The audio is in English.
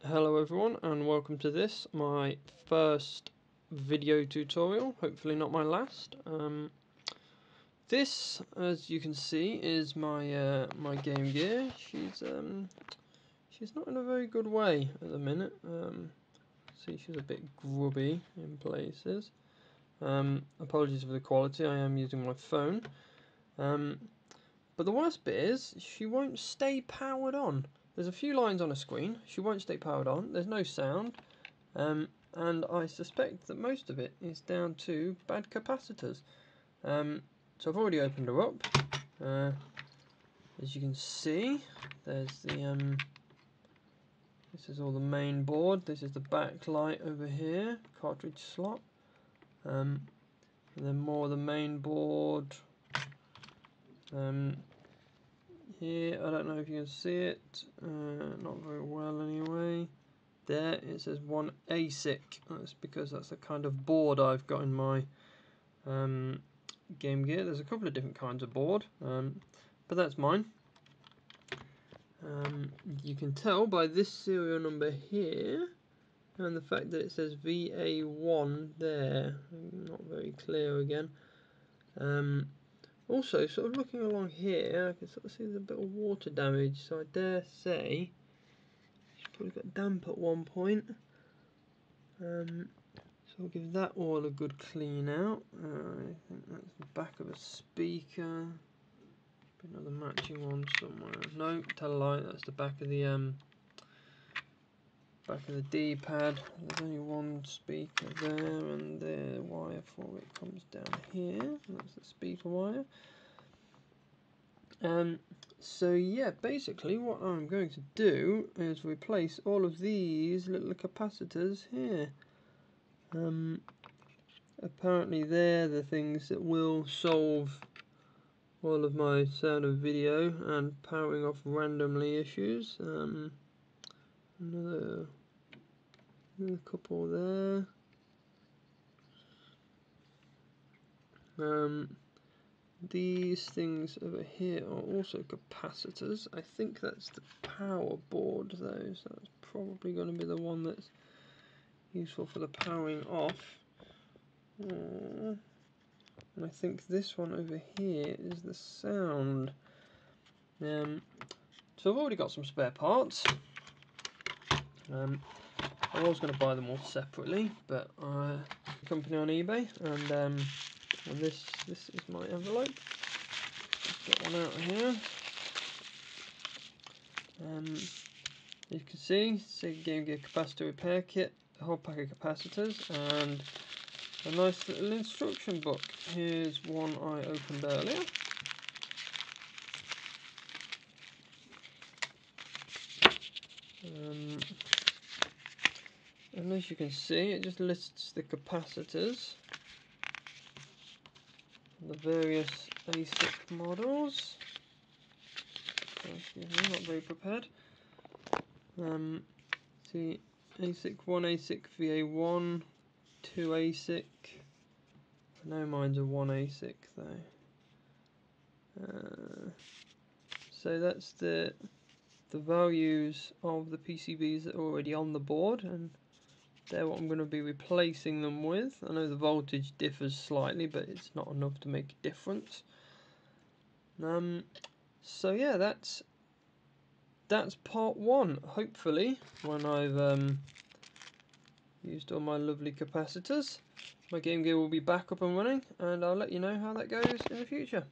Hello everyone and welcome to this, my first video tutorial, hopefully not my last. This, as you can see, is my my Game Gear. She's not in a very good way at the minute. See, she's a bit grubby in places. Apologies for the quality, I am using my phone. But the worst bit is, she won't stay powered on. There's a few lines on a screen, she won't stay powered on, there's no sound, and I suspect that most of it is down to bad capacitors. So I've already opened her up. As you can see, there's the this is all the main board, this is the back light over here, cartridge slot, and then more of the main board. Here, I don't know if you can see it, not very well anyway. There, it says 1 ASIC. That's because that's the kind of board I've got in my Game Gear. There's a couple of different kinds of board, but that's mine. You can tell by this serial number here, and the fact that it says VA1 there. Not very clear again. Also, sort of looking along here, I can sort of see there's a bit of water damage, so I dare say she's probably got damp at one point. So we'll give that all a good clean out. I think that's the back of a speaker. Another matching one somewhere. No, tell a lie, that's the back of the D-pad. There's only one speaker there, and the wire for it comes down here. That's the speaker wire. So yeah, basically what I'm going to do is replace all of these little capacitors here. Apparently they're the things that will solve all of my sound and video and powering off randomly issues. Another couple there. These things over here are also capacitors. I think that's the power board though, so that's probably going to be the one that's useful for the powering off. And I think this one over here is the sound. So I've already got some spare parts. I was going to buy them all separately, but I company on eBay, and this is my envelope. Let's get one out of here. As you can see, it's a Game Gear capacitor repair kit, a whole pack of capacitors, and a nice little instruction book. Here's one I opened earlier. And as you can see, it just lists the capacitors, the various ASIC models. Excuse me, not very prepared. See, ASIC 1 ASIC VA1, 2 ASIC. No, mine's a 1 ASIC though. So that's the values of the PCBs that are already on the board, and they're what I'm going to be replacing them with. I know the voltage differs slightly, but it's not enough to make a difference. So yeah, that's part one. Hopefully, when I've used all my lovely capacitors, my Game Gear will be back up and running, and I'll let you know how that goes in the future.